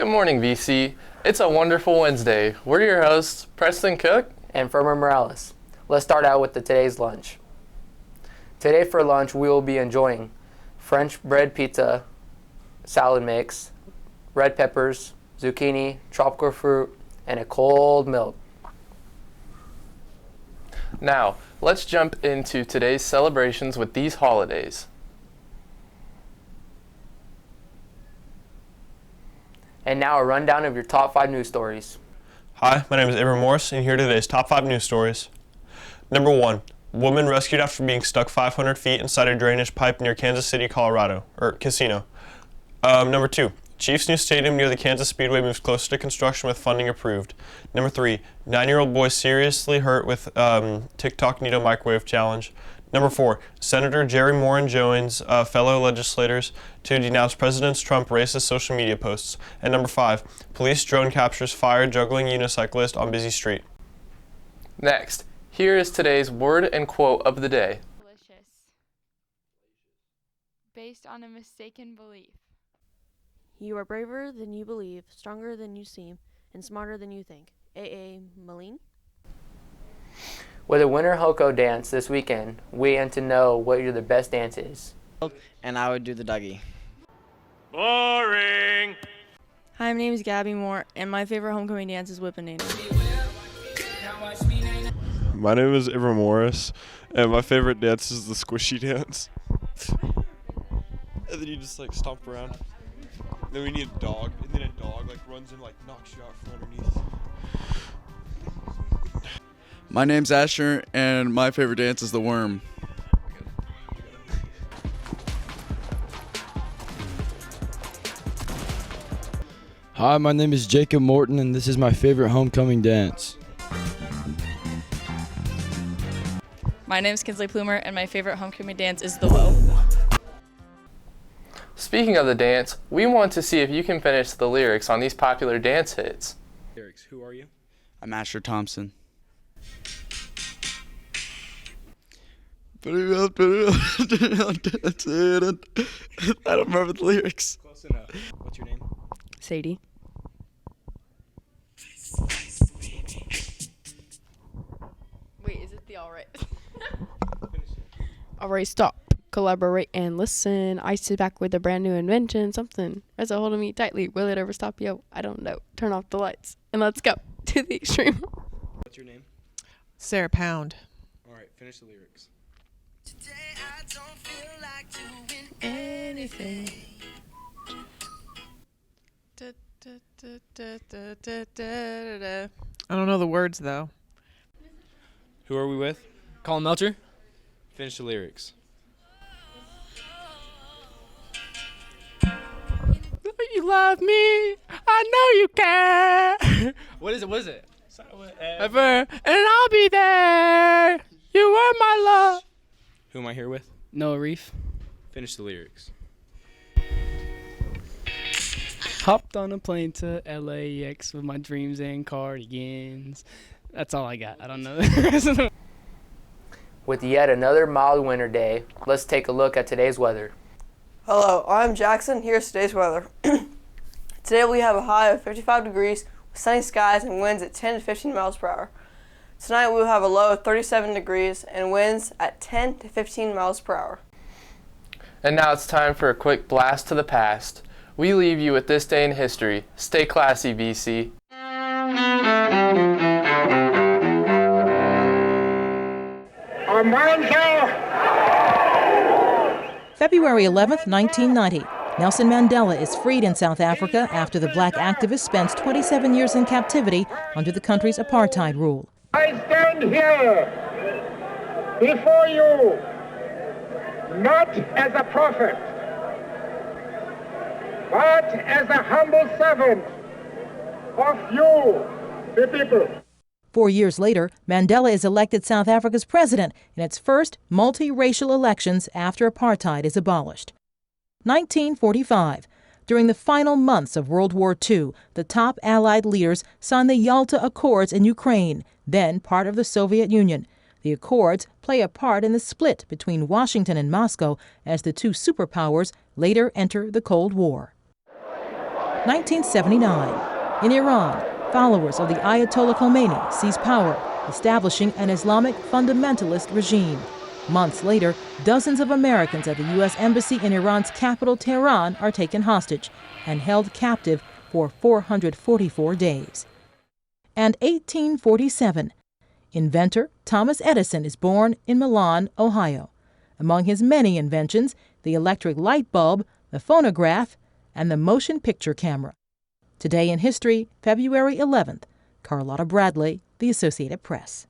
Good morning, VC. It's a wonderful Wednesday. We're your hosts, Preston Cook and Firma Morales. Let's start out with today's lunch. Today for lunch, we will be enjoying French bread pizza, salad mix, red peppers, zucchini, tropical fruit, and a cold milk. Now, let's jump into today's celebrations with these holidays. And now a rundown of your top 5 news stories. Hi, my name is Abram Morris, and here are today's top 5 news stories. Number 1, woman rescued after being stuck 500 feet inside a drainage pipe near Kansas City, casino. Number 2, Chiefs' new stadium near the Kansas Speedway moves closer to construction with funding approved. Number 3, 9-year-old boy seriously hurt with TikTok Needle Microwave Challenge. Number 4, Senator Jerry Moran joins fellow legislators to denounce President Trump's racist social media posts. And number 5, police drone captures fire-juggling unicyclist on busy street. Next, here is today's word and quote of the day. Delicious. Based on a mistaken belief. You are braver than you believe, stronger than you seem, and smarter than you think. A.A. Milne. With a winter HOCO dance this weekend, we aim to know what the best dance is. And I would do the Dougie. Boring! Hi, my name is Gabby Moore, and my favorite homecoming dance is Whippinator. My name is Abram Morris, and my favorite dance is the squishy dance. And then you just like stomp around. Then we need a dog, and then a dog like runs and like knocks you out from underneath. My name's Asher, and my favorite dance is the worm. Hi, my name is Jakob Morton, and this is my favorite homecoming dance. My name is Kinsley Plumer, and my favorite homecoming dance is the Woe. Speaking of the dance, we want to see if you can finish the lyrics on these popular dance hits. Lyrics, who are you? I'm Asher Thompson. I don't remember the lyrics. Close enough. What's your name? Sadie. Wait, is it the all right? All right, stop, collaborate, and listen. I sit back with a brand new invention, something. As a hold of me tightly, will it ever stop? Yo, I don't know. Turn off the lights, and let's go to the extreme. What's your name? Sarah Pound. All right, finish the lyrics. Today I don't feel like doing Anything. I don't know the words though. Who are we with? Colin Melcher. Finish the lyrics. You love me, I know you care. What is it? Ever, and I'll be there. You were my love. Who am I here with? Noah Reef. Finish the lyrics. Hopped on a plane to LAX with my dreams and cardigans. That's all I got. I don't know the rest of them. With yet another mild winter day, let's take a look at today's weather. Hello, I'm Jackson. Here's today's weather. Today we have a high of 55 degrees with sunny skies and winds at 10 to 15 miles per hour. Tonight we will have a low of 37 degrees and winds at 10 to 15 miles per hour. And now it's time for a quick blast to the past. We leave you with this day in history. Stay classy, VC. February 11th, 1990. Nelson Mandela is freed in South Africa after the black activist spends 27 years in captivity under the country's apartheid rule. I stand here before you not as a prophet, but as a humble servant of you, the people. 4 years later, Mandela is elected South Africa's president in its first multiracial elections after apartheid is abolished. 1945. During the final months of World War II, the top Allied leaders signed the Yalta Accords in Ukraine, then part of the Soviet Union. The accords play a part in the split between Washington and Moscow as the two superpowers later enter the Cold War. 1979. In Iran, followers of the Ayatollah Khomeini seize power, establishing an Islamic fundamentalist regime. Months later, dozens of Americans at the U.S. Embassy in Iran's capital, Tehran, are taken hostage and held captive for 444 days. And 1847. Inventor Thomas Edison is born in Milan, Ohio. Among his many inventions, the electric light bulb, the phonograph, and the motion picture camera. Today in History, February 11th. Carlotta Bradley, The Associated Press.